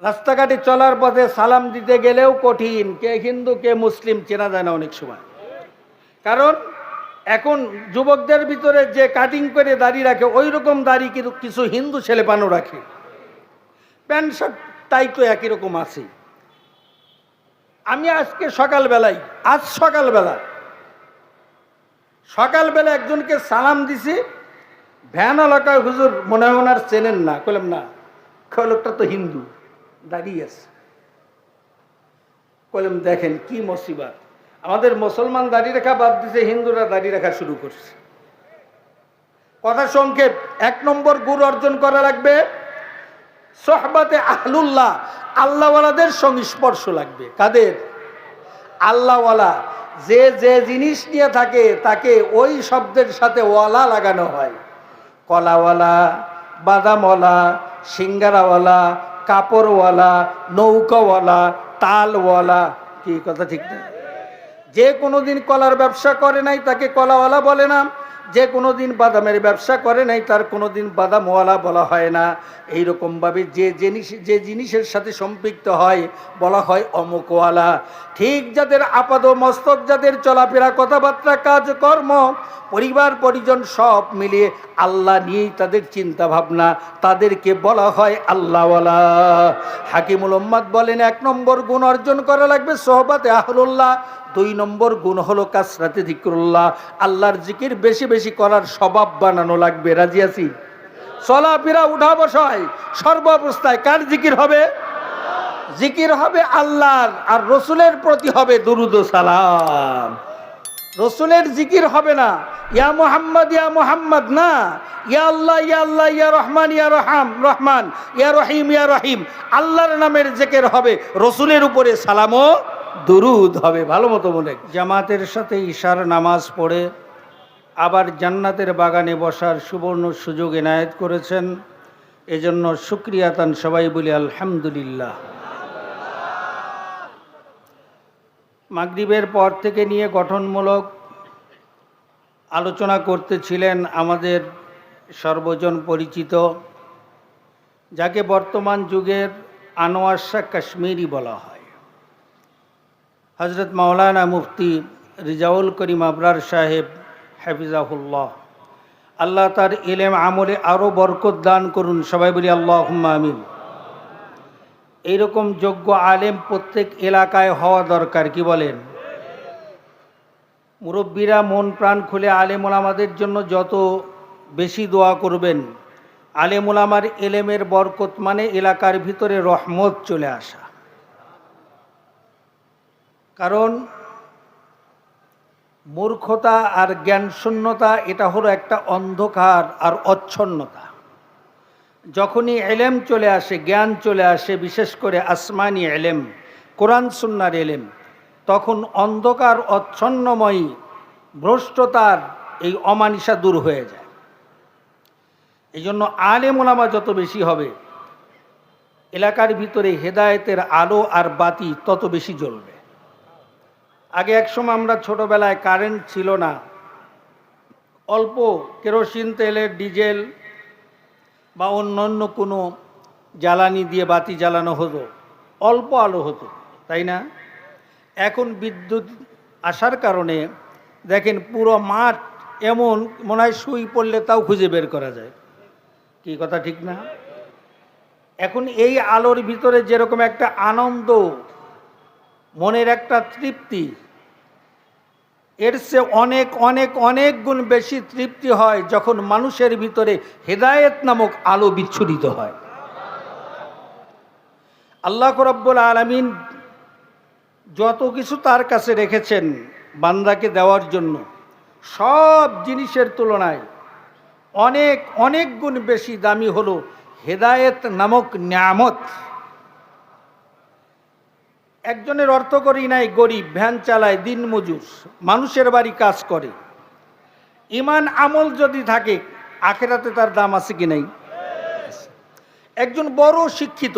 রাস্তাঘাটে চলার পথে সালাম দিতে গেলেও কঠিন, কে হিন্দু কে মুসলিম চেনা যায় না অনেক সময়। কারণ এখন যুবকদের ভিতরে যে কাটিং করে দাড়ি রাখে ওই রকম দাড়ি কিন্তু কিছু হিন্দু ছেলেপানও রাখে, প্যান্ট শার্ট টাই তো একই রকম আছে। আমি আজকে সকালবেলা একজনকে সালাম দিছি, ভ্যান এলাকায়, হুজুর মনে হয় ওনার চেনেন না। বললাম না, লোকটা তো হিন্দু, দাঁড়িয়ে আছে। বললাম দেখেন কি মুসিবত, আমাদের মুসলমান দাড়ি রাখা বাদ দিছে, হিন্দুরা দাড়ি রাখা শুরু করছে। কথা সংক্ষেপ, 1 নম্বর গুণ অর্জন করা লাগবে সোহবাতে আহলুল্লাহ, আল্লাহওয়ালাদের সংস্পর্শ লাগবে। কাদের? আল্লাহওয়ালা। যে যে জিনিস নিয়ে থাকে তাকে ওই শব্দের সাথে ওয়ালা লাগানো হয়। কলাওয়ালা, বাদামওয়ালা, সিঙ্গারাওয়ালা, কাপড়ওয়ালা, নৌকাওয়ালা, তালওয়ালা। কি কথা ঠিক না? যে কোনোদিন কলার ব্যবসা করে নাই তাকে কলাওয়ালা বলে না, যে কোনোদিন বাদামের ব্যবসা করে নাই তার কোনোদিন বাদামওয়ালা বলা হয় না। এইরকমভাবে যে জিনিসের সাথে সম্পৃক্ত হয় বলা হয় অমুকওয়ালা। ঠিক যাদের আপাদ মস্তক, যাদের চলাফেরা, কথাবার্তা, কাজকর্ম, পরিবার পরিজন সব মিলিয়ে আল্লাহ নিয়েই তাদের চিন্তা ভাবনা, তাদেরকে বলা হয় আল্লাহওয়ালা। হাকিমুল উম্মাত বলেন 1 নম্বর গুণ অর্জন করা লাগবে সোহবাতে আহলুল্লাহ। 2 নম্বর গুণ হলো কাসরাতে যিকরুল্লাহ, আল্লাহর জিকির বেশি বেশি করার স্বভাব বানানো লাগবে। রাজি আছি? চলাফেরা, উঠা বসায়, সর্বাবস্থায় কার জিকির হবে? জিকির হবে আল্লাহর, আর রসুলের প্রতি হবে দুরুদ ও সালাম। রসুলের জিকির হবে না ইয়া মুহাম্মদ না, ইয়া আল্লাহ ইয়া আল্লাহ, ইয়া রহমান ইয়া রহমান, ইয়া রহিম ইয়া রহিম। আল্লাহর নামের জিকির হবে, রসুলের উপরে সালাম ও দুরুদ হবে। ভালো মতো বলে জামাতের সাথে ইশার নামাজ পড়ে আবার জান্নাতের বাগানে বসার সুবর্ণ সুযোগ এনায়েত করেছেন, এজন্য শুকরিয়াতান সবাই বলি আলহামদুলিল্লাহ। মাগরিবের পর থেকে নিয়ে গঠনমূলক আলোচনা করতেছিলেন আমাদের সর্বজন পরিচিত, যাকে বর্তমান যুগের আনোয়ার শাহ কাশ্মীরি বলা হয়, হজরত মাওলানা মুফতি রিজাউল করিম আবরার সাহেব হাফিজাহুল্লাহ। আল্লাহ তার ইলম আমলে আরও বরকত দান করুন, সবাই বলি আল্লাহুম্মা আমিন। এইরকম যোগ্য আলেম প্রত্যেক এলাকায় হওয়া দরকার, কি বলেন? মুরব্বীরা মন প্রাণ খুলে আলেম ওলামাদের জন্য যত বেশি দোয়া করবেন, আলেম ওলামার এলেমের বরকত মানে এলাকার ভিতরে রহমত চলে আসা। কারণ মূর্খতা আর জ্ঞান শূন্যতা এটা হলো একটা অন্ধকার আর অচ্ছন্নতা। যখনই এলেম চলে আসে, জ্ঞান চলে আসে, বিশেষ করে আসমানি এলেম, কোরআন সুন্নাহর এলেম, তখন অন্ধকার অচ্ছন্নময়ী ভ্রষ্টতার এই অমানিসা দূর হয়ে যায়। এই জন্য আলেম ওলামা যত বেশি হবে, এলাকার ভিতরে হেদায়েতের আলো আর বাতি তত বেশি জ্বলবে। আগে একসময় আমরা ছোটবেলায় কারেন্ট ছিল না, অল্প কেরোসিন তেলের, ডিজেল বা অন্যান্য কোনো জ্বালানি দিয়ে বাতি জ্বালানো হতো, অল্প আলো হতো, তাই না? এখন বিদ্যুৎ আসার কারণে দেখেন পুরো মাঠ এমন মনে হয় শুই পড়লে তাও খুঁজে বের করা যায়। কি কথা ঠিক না? এখন এই আলোর ভিতরে যেরকম একটা আনন্দ, মনের একটা তৃপ্তি, এর চেয়ে অনেক অনেক অনেক গুণ বেশি তৃপ্তি হয় যখন মানুষের ভিতরে হেদায়েত নামক আলো বিচ্ছুরিত হয়। আল্লাহ রাব্বুল আলামিন যত কিছু তার কাছে রেখেছেন বান্দাকে দেওয়ার জন্য, সব জিনিসের তুলনায় অনেক অনেক গুণ বেশি দামি হলো হেদায়েত নামক নিয়ামত। একজনের অর্থ করি নাই, গরিব, ভ্যান চালায়, দিনমজুর, মানুষের বাড়ি কাজ করে, ঈমান আমল যদি থাকে আখিরাতে তার দাম আছে কি নাই? একজন বড় শিক্ষিত,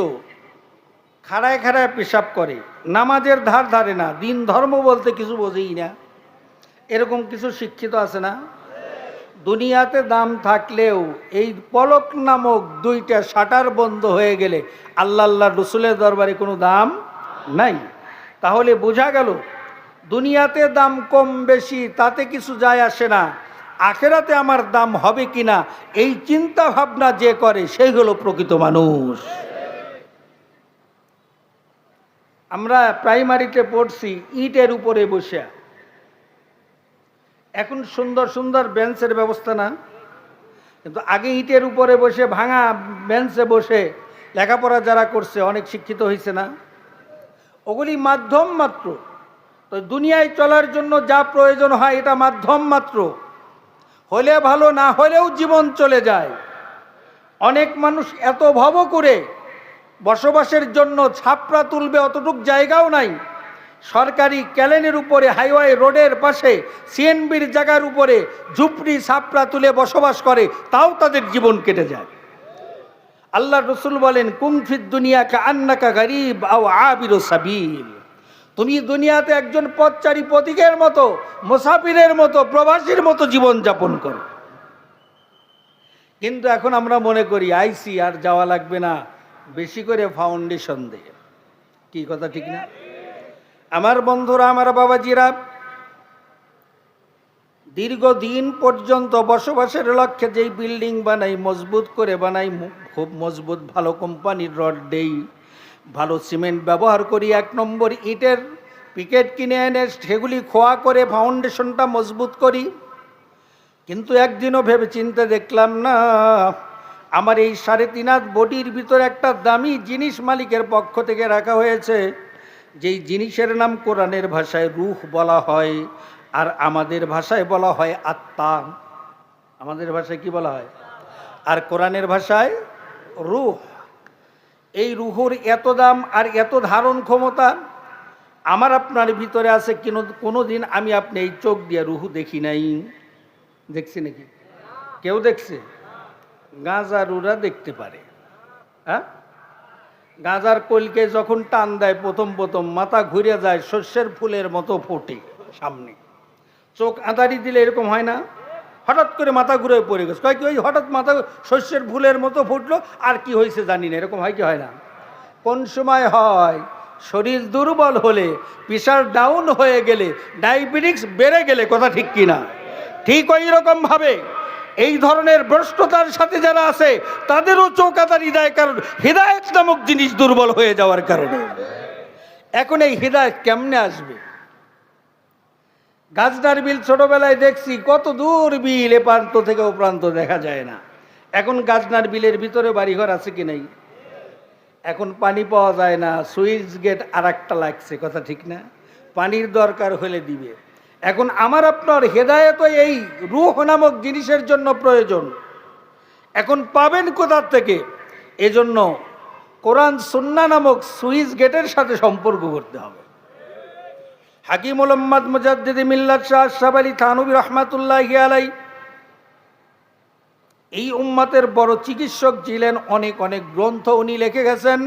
খাড়ায় খাড়ায় পেশাব করে, নামাজের ধার ধারে না, দিন ধর্ম বলতে কিছু বোঝেই না, এরকম কিছু শিক্ষিত আছে না? দুনিয়াতে দাম থাকলেও এই পলক নামক দুইটা শাটার বন্ধ হয়ে গেলে আল্লাহ রসুলের দরবারে কোনো দাম নাই। তাহলে বোঝা গেল দুনিয়াতে দাম কম বেশি তাতে কিছু যায় আসে না, আখেরাতে আমার দাম হবে কিনা এই চিন্তা ভাবনা যে করে সেই হলো প্রকৃত মানুষ। আমরা প্রাইমারিতে পড়ছি ইটের উপরে বসে, এখন সুন্দর সুন্দর বেঞ্চের ব্যবস্থা না, কিন্তু আগে ইটের উপরে বসে ভাঙা বেঞ্চে বসে লেখাপড়া যারা করছে অনেক শিক্ষিত হয়েছে না, ওগুলি মাধ্যম মাত্র। তো দুনিয়ায় চলার জন্য যা প্রয়োজন হয় এটা মাধ্যম মাত্র, হলে ভালো না হলেও জীবন চলে যায়। অনেক মানুষ এত ভব করে বসবাসের জন্য ছাপড়া তুলবে অতটুক জায়গাও নাই, সরকারি ক্যালেনের উপরে হাইওয়ে রোডের পাশে সিএনবির জায়গার উপরে ঝুপড়ি ছাপড়া তুলে বসবাস করে, তাও তাদের জীবন কেটে যায়। আল্লাহ রসুল বলেন কুম ফিদ দুনিয়া কাআন্নাকা গরীব আও আবিরু সাবিল, তুমি দুনিয়াতে একজন পথচারী পথিকের মতো, মুসাফিরের মতো, প্রবাসীর মতো জীবন যাপন করো। কিন্তু এখন আমরা মনে করি আইসি আর যাওয়া লাগবে না, বেশি করে ফাউন্ডেশন দিয়ে। কি কথা ঠিক না? আমার বন্ধুরা, আমার বাবাজিরা, দীর্ঘদিন পর্যন্ত বসবাসের লক্ষ্যে যেই বিল্ডিং বানাই, মজবুত করে বানাই, খুব মজবুত ভালো কোম্পানির রড দেই, ভালো সিমেন্ট ব্যবহার করি, 1 নম্বর ইটের পিকেট কিনে এনে সেগুলি খোয়া করে ফাউন্ডেশনটা মজবুত করি। কিন্তু একদিনও ভেবে চিন্তে দেখলাম না আমার এই 3.5 হাত বডির ভিতরে একটা দামি জিনিস মালিকের পক্ষ থেকে রাখা হয়েছে, যেই জিনিসের নাম কোরআনের ভাষায় রূহ বলা হয়, আর আমাদের ভাষায় বলা হয় আত্মা। আমাদের ভাষায় কি বলা হয়? আর কোরআনের ভাষায় রূহ। এই রূহুর এত দাম আর এত ধারণ ক্ষমতা আমার আপনার ভিতরে আছে। কোনো দিন আমি আপনি এই চোখ দিয়ে রূহ দেখি নাই। দেখছি নাকি? কেউ দেখছে? গাঁজারুরা দেখতে পারে। হ্যাঁ, গাঁজার কলকে যখন টান দেয় প্রথম প্রথম মাথা ঘুরে যায়, শস্যের ফুলের মতো ফোটে সামনে। চোখ আঁধারি দিলে এরকম হয় না? হঠাৎ করে মাথা ঘুরে পড়ে গেছে, কয় কি ওই হঠাৎ মাথা শস্যের ফুলের মতো ফুটলো, আর কি হয়েছে জানি না, এরকম হয় কি হয় না? কোন সময় হয়? শরীর দুর্বল হলে, প্রেশার ডাউন হয়ে গেলে, ডায়াবেটিস বেড়ে গেলে। কথা ঠিক কিনা? ঠিক ওই রকম ভাবে এই ধরনের ভ্রষ্টতার সাথে যারা আছে তাদেরও চোখ আঁধারি দেয়, কারণ হৃদায়ত নামক জিনিস দুর্বল হয়ে যাওয়ার কারণে। এখন এই হৃদায়ত কেমনে আসবে? গাজনার বিল ছোটবেলায় দেখছি, কত দূর বিল, এ প্রান্ত থেকে ও প্রান্ত দেখা যায় না। এখন গাজনার বিলের ভিতরে বাড়িঘর আছে কি নাই? এখন পানি পাওয়া যায় না, সুইচ গেট আর একটা লাগছে। কথা ঠিক না? পানির দরকার হলে দিবে। এখন আমার আপনার হেদায়েত এই রূহ নামক জিনিসের জন্য প্রয়োজন। এখন পাবেন কোথার থেকে? এজন্য কোরআন সুন্নাহ নামক সুইচ গেটের সাথে সম্পর্ক করতে হবে। হাকিম মোহাম্মদ মুজাদ্দিদ মিল্লাত শাহ আশরাফ আলী থানভী রহমাতুল্লাহি আলাইহি এই উম্মতের বড় চিকিৎসক ছিলেন। অনেক অনেক গ্রন্থ উনি লিখে গেছেন,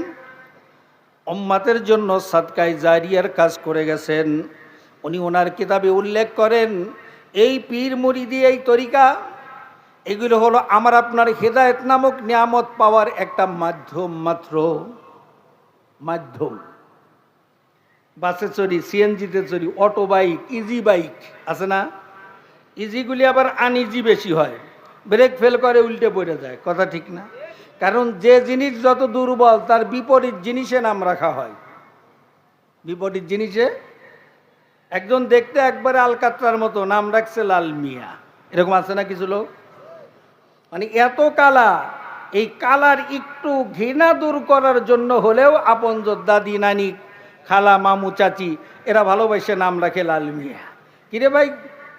উম্মতের জন্য সাদকায়ে জারিয়ার কাজ করে গেছেন। উনি ওনার কিতাবে উল্লেখ করেন, এই পীর মুরিদি, এই তরিকা, এগুলো হলো আমার আপনার হেদায়েত নামক নিয়ামত পাওয়ার একটা মাধ্যম মাত্র। মাধ্যম। বাসে চড়ি, সিএনজিতে চড়ি, অটো বাইক, ইজি বাইক আছে না? ইজিগুলি আবার আনইজি বেশি হয়, ব্রেক ফেল করে উল্টে পড়ে যায়। কথা ঠিক না? কারণ যে জিনিস যত দুর্বল তার বিপরীত জিনিসে নাম রাখা হয়। বিপরীত জিনিসে, একজন দেখতে একবারে আলকাতরার মতো, নাম রাখছে লাল মিয়া। এরকম আছে না কিছু লোক? মানে এত কালা, এই কালার একটু ঘৃণা দূর করার জন্য হলেও আপন দাদি, নানি, খালা, মামু, চাচি এরা ভালোবাসে নাম রাখে লাল মিয়া। কিরে ভাই,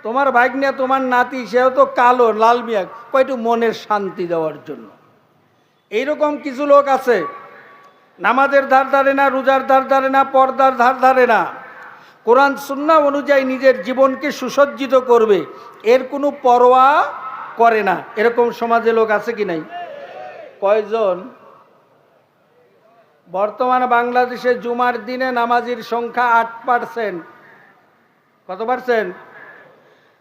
তোমার ভাগ্নে, তোমার নাতি, সেও তো কালো, লাল মিয়া, কয়টু মনের শান্তি দেওয়ার জন্য। এইরকম কিছু লোক আছে, নামাজের ধার ধারে না, রোজার ধার ধারে না, পর্দার ধার ধারে না, কোরআন সুন্নাহ অনুযায়ী নিজের জীবনকে সুসজ্জিত করবে, এর কোনো পরোয়া করে না। এরকম সমাজে লোক আছে কি নাই? কয়জন? বর্তমানে বাংলাদেশে জুমার দিনে নামাজির সংখ্যা 8%। কত পার্সেন্ট?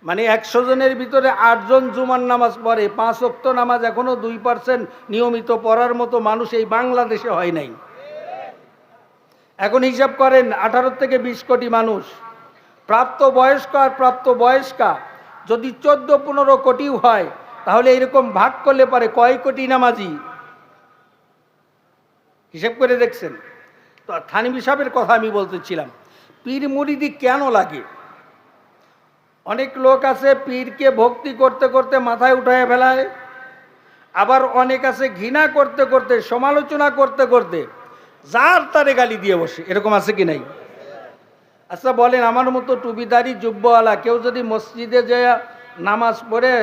মানে 100 জনের ভিতরে 8 জন জুমার নামাজ পড়ে, 5 ওয়াক্ত নামাজ এখনো 2% নিয়মিত পড়ার মতো মানুষ এই বাংলাদেশে হয় নাই। এখন হিসাব করেন 18 থেকে 20 কোটি মানুষ, প্রাপ্ত বয়স্ক আর প্রাপ্ত বয়স্কা যদি 14-15 কোটিও হয়, তাহলে এরকম ভাগ করলে পারে কয় কোটি নামাজি? হিসাব করে দেখছেন? তো থানভী সাহেবের কথা আমি বলতেছিলাম, পীর মুরিদি কেন লাগে? অনেক লোক আছে পীরকে ভক্তি করতে করতে মাথায় উঠায় ফেলায়, আবার অনেক আছে ঘৃণা করতে করতে, সমালোচনা করতে করতে যার তারে গালি দিয়ে বসে। এরকম আছে কি নাই? আচ্ছা বলেন, আমার মতো টুপিদারি জুব্বওয়ালা কেউ যদি মসজিদে যায় নামাজ পড়ে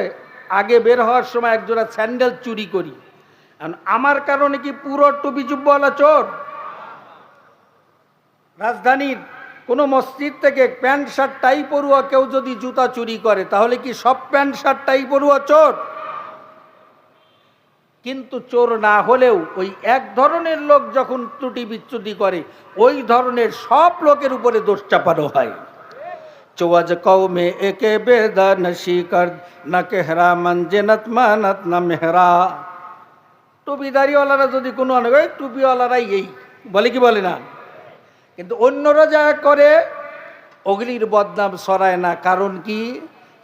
আগে বের হওয়ার সময় একজোড়া স্যান্ডেল চুরি করি, আমার কারণে কি পুরো টুপি জুব্বওয়ালা চোর? রাজধানীর কোনো মসজিদ থেকে প্যান্ট শার্ট টাই পরুয়া কেউ যদি জুতা চুরি করে, তাহলে কি সব প্যান্ট শার্ট টাই পরুয়া চোর? কিন্তু চোর না হলেও ওই এক ধরনের লোক যখন ত্রুটি বিচ্যুতি করে, ওই ধরনের সব লোকের উপরে দোষ চাপানো হয়। চোয়াজ কওমে একে বেদা নশি কর না কেহরা মঞ্জেনত মানত না মেহরা। টুপিদারিওয়ালারা যদি কোনো অনেক টুপিওয়ালারাই এই বলে, কি বলে না? কিন্তু অন্যরা যা করে ওগুলির বদনাম সরায় না। কারণ কি?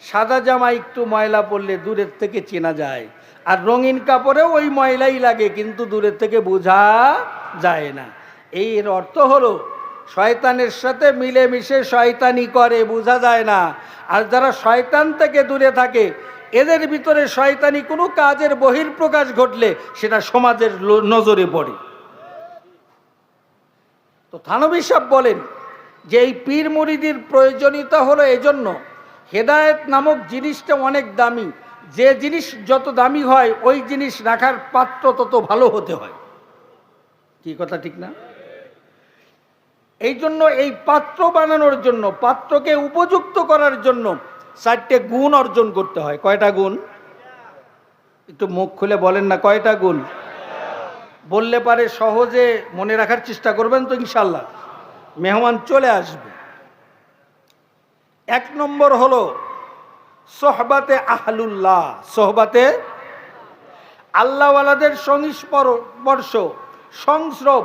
সাদা জামা একটু ময়লা পড়লে দূরের থেকে চেনা যায়, আর রঙিন কাপড়েও ওই ময়লাই লাগে, কিন্তু দূরের থেকে বোঝা যায় না। এর অর্থ হলো শয়তানের সাথে মিলেমিশে শয়তানি করে, বোঝা যায় না। আর যারা শয়তান থেকে দূরে থাকে, এদের ভিতরে শয়তানি কোনো কাজের বহিঃপ্রকাশ ঘটলে সেটা সমাজের নজরে পড়ে। তো থানভী সাহেব বলেন যে এই পীর মুরিদির প্রয়োজনীয়তা হলো এজন্য, হেদায়েত নামক জিনিসটা অনেক দামি। যে জিনিস যত দামি হয়, ওই জিনিস রাখার পাত্র তত ভালো হতে হয়। কি কথা ঠিক না? এই জন্য এই পাত্র বানানোর জন্য, পাত্রকে উপযুক্ত করার জন্য 4টে গুণ অর্জন করতে হয়। কয়টা গুণ? একটু মুখ খুলে বলেন না, কয়টা গুণ? বললে পারে সহজে মনে রাখার চেষ্টা করবেন তো ইনশাল্লাহ, মেহমান চলে আসবে। 1 নম্বর হলো সোহবাতে আহলুল্লাহ, সোহবাতে আল্লাহওয়ালাদের সংস্পর্শ, সংস্রব,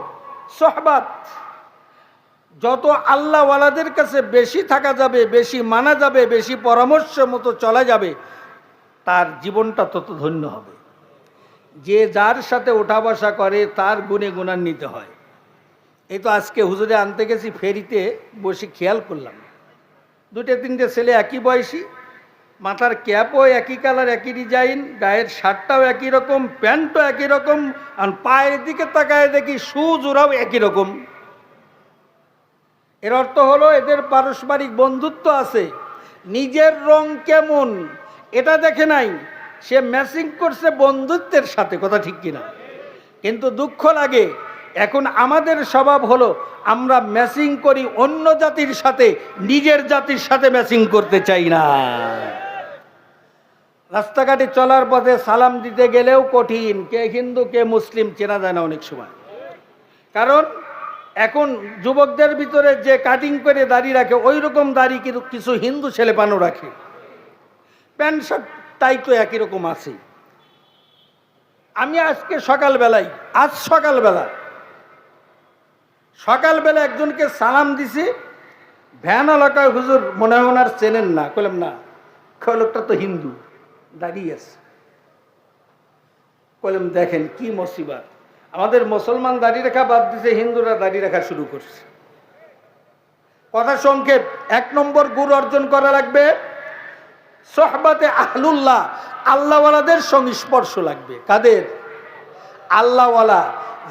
সোহবাত। যত আল্লাহওয়ালাদের কাছে বেশি থাকা যাবে, বেশি মানা যাবে, বেশি পরামর্শ মতো চলা যাবে, তার জীবনটা তত ধন্য হবে। যে যার সাথে ওঠা বসা করে তার গুণে গুণান্বিত হয়। এই তো আজকে হুজুরে আনতে গেছি, ফেরিতে বসে খেয়াল করলাম 2-3টে ছেলে একই বয়সী, মাথার ক্যাপও একই কালার, একই ডিজাইন, গায়ের শার্টটাও একই রকম, প্যান্টও একই রকম, আর পায়ের দিকে তাকায় দেখি শু জোড়াও একই রকম। এর অর্থ হলো এদের পারস্পরিক বন্ধুত্ব আছে। নিজের রং কেমন এটা দেখে নাই, সে ম্যাচিং করছে বন্ধুত্বের সাথে। কথা ঠিক কিনা? কিন্তু দুঃখ লাগে, এখন আমাদের স্বভাব হলো আমরা ম্যাচিং করি অন্য জাতির সাথে, নিজের জাতির সাথে ম্যাচিং করতে চাই না। রাস্তাঘাটে চলার পথে সালাম দিতে গেলেও কঠিন, কে হিন্দু কে মুসলিম চেনা যায় না অনেক সময়। কারণ এখন যুবকদের ভিতরে যে কাটিং করে দাড়ি রাখে, ওই রকম দাড়ি কিন্তু কিছু হিন্দু ছেলেপানও রাখে, প্যান্ট শার্ট টাই তো একই রকম আছে। আমি আজকে সকালবেলা একজনকে সালাম দিছি, ভ্যান এলাকায়, হুজুর মনে হয় ওনার চেনেন না। কইলাম না। লোকটা তো হিন্দু, দাঁড়িয়ে আছে। কইলাম দেখেন কি মুসিবত, আমাদের মুসলমান দাড়ি রাখা বাদ দিছে, হিন্দুরা দাড়ি রাখা শুরু করছে। কথা সংক্ষেপ, 1 নম্বর গুণ অর্জন করা লাগবে সোহবাতে আহলুল্লাহ, আল্লাহওয়ালাদের সংস্পর্শ লাগবে। কাদের? আল্লাহওয়ালা।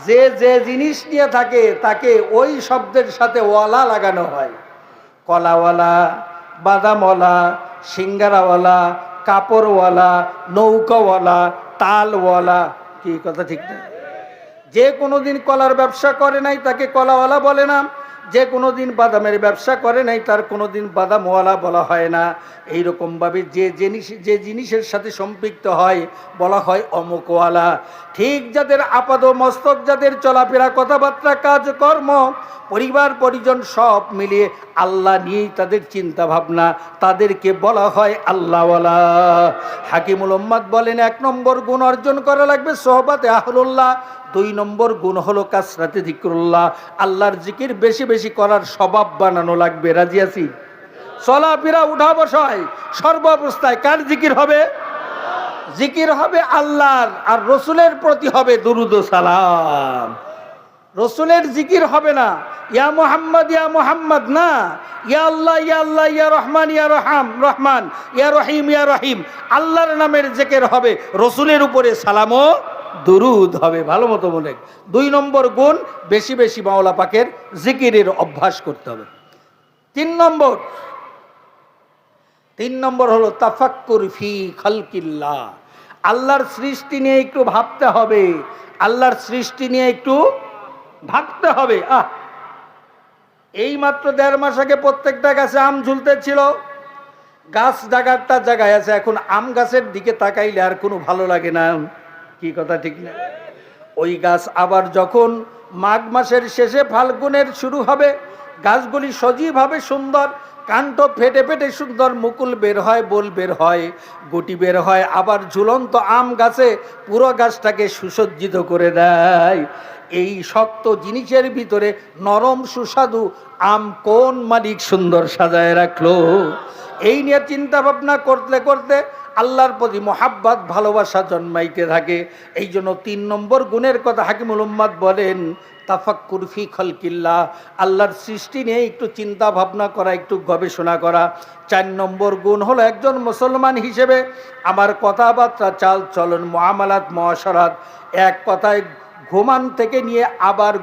যে যে জিনিস নিয়ে থাকে তাকে ওই শব্দের সাথে ওয়ালা লাগানো হয়। কলাওয়ালা, বাদামওয়ালা, সিঙ্গারাওয়ালা, কাপড়ওয়ালা, নৌকাওয়ালা, তালওয়ালা। কি কথা ঠিক না? যে কোনোদিন কলার ব্যবসা করে নাই তাকে কলাওয়ালা বলে না, যে কোনো দিন বাদামের ব্যবসা করে নাই তার কোনো দিন বাদামওয়ালা বলা হয় না। এইরকমভাবে যে জিনিসের সাথে সম্পৃক্ত হয় বলা হয় অমুকওয়ালা। ঠিক যাদের আপাদ মস্তক, যাদের চলাফেরা, কথাবার্তা, কাজকর্ম, পরিবার পরিজন সব মিলিয়ে আল্লাহ নিয়েই তাদের চিন্তা ভাবনা, তাদেরকে বলা হয় আল্লাহওয়ালা। হাকিমুল উম্মাত বলেন 1 নম্বর গুণ অর্জন করা লাগবে সোহবাতে আহলুল্লাহ। 2 নম্বর গুণ হলো কাসরাতে যিকরুল্লাহ, আল্লাহর জিকির বেশি বেশি করার স্বভাব বানানো লাগবে। রাজি আছি? চলাফেরা, উঠা বসায়, সর্ব অবস্থায় কার জিকির হবে? জিকির হবে আল্লাহর, আর রসুলের প্রতি হবে দুরুদ ও সালাম। রসুলের জিকির হবে না ইয়া মুহাম্মদ না, ইয়া আল্লাহ ইয়া আল্লাহ, ইয়া রহমান ইয়া রহমান, ইয়া রহিম ইয়া রহিম। আল্লাহর নামের জিকির হবে, রসুলের উপরে সালাম ও দুরুদ হবে। ভালো মতো বলে 2 নম্বর গুণ, বেশি বেশি মাওলা পাকের জিকিরের অভ্যাস করতে হবে। 3 নম্বর হলো তাফাক্কুর ফি খালকিল্লাহ, আল্লাহর সৃষ্টি নিয়ে একটু ভাবতে হবে। আল্লাহর সৃষ্টি নিয়ে একটু ভাবতে হবে। এই মাত্র 1.5 মাস আগে প্রত্যেকটা গাছে আম ঝুলতেছিল, গাছ জায়গাটা জায়গায় আছে। এখন আম গাছের দিকে তাকাইলে আর কোনো ভালো লাগে না। কি কথা ঠিক না? ওই গাছ আবার যখন মাঘ মাসের শেষে ফাল্গুনের শুরু হবে, গাছগুলি সজীব হবে, সুন্দর কাণ্ড ফেটে ফেটে সুন্দর মুকুল বের হয়, বোল বের হয়, গুটি বের হয়, আবার ঝুলন্ত আম গাছে পুরো গাছটাকে সুসজ্জিত করে দেয়। এই শক্ত জিনিসের ভিতরে নরম সুস্বাদু আম কোন মালিক সুন্দর সাজায় রাখলো? এই নিয়ে চিন্তা ভাবনা করতে করতে আল্লাহর প্রতি মোহাব্বত, ভালোবাসা জন্মাইতে থাকে। এই জন্য 3 নম্বর গুণের কথা হাকিমুল উম্মাত বলেন তাফাক্কুর ফি খালকিল্লাহ, আল্লাহর সৃষ্টি নিয়ে একটু চিন্তা ভাবনা করা, একটু গবেষণা করা। 4 নম্বর গুণ হলো একজন মুসলমান হিসেবে আমার কথাবার্তা, চাল চলন, মুআমালাত, মুআশারাত, এক কথায় ঘুমান থেকে নিয়ে আবার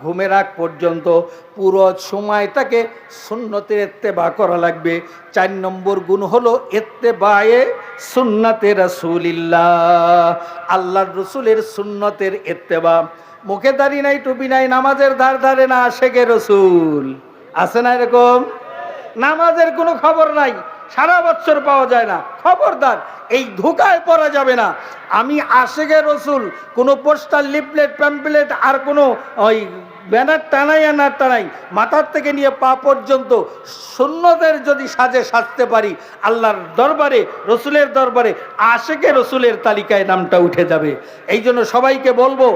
ঘুমের আগ পর্যন্ত পুরো সময়টাকে সুন্নতের ইত্তেবা করা লাগবে। 4 নম্বর গুণ হলো ইত্তেবায়ে সুন্নতে রাসূলিল্লাহ, আল্লাহর রসুলের সুন্নতের ইত্তেবা। মুখে দাড়ি নাই, টুপি নাই, নামাজের ধারে না, আশেকে রসুল আছে না? এরকম নামাজের কোনো খবর নাই, সারা বছর পাওয়া যায় না। খবরদার, এই ধোঁকায় পড়া যাবে না। আমি আশেকে রসুল কোনো পোস্টার, লিফলেট, প্যাম্পলেট আর কোনো ওই ব্যানার টানাই আর না টানাই, মাথার থেকে নিয়ে পা পর্যন্ত সুন্নতের যদি সাজে সাজতে পারি, আল্লাহর দরবারে, রসুলের দরবারে আশেকে রসুলের তালিকায় নামটা উঠে যাবে। এই জন্য সবাইকে বলবো,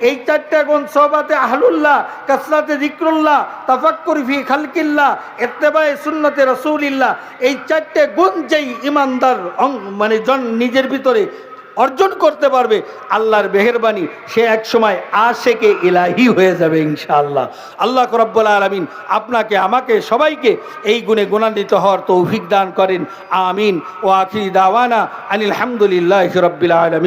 এই 4টা গুণ সোহবাতে আহলুল্লাহ, কাসরাতে যিকরুল্লাহ, তাফাক্কুর ফি খালকিল্লাহ, ইত্তেবায়ে সুন্নতে রাসূলিল্লাহ, এই 4টে গুণ যেই ইমানদার মানে নিজের ভিতরে অর্জন করতে পারবে, আল্লাহর মেহেরবানি, সে এক সময় আশেকে ইলাহি হয়ে যাবে ইনশাআল্লাহ। আল্লাহ রাব্বুল আলামিন আপনাকে, আমাকে, সবাইকে এই গুণে গুণান্বিত হওয়ার তৌফিক দান করেন। আমিন। ও আখিরি দাওয়ানা আনিল হামদুলিল্লাহি রাব্বিল আলামিন।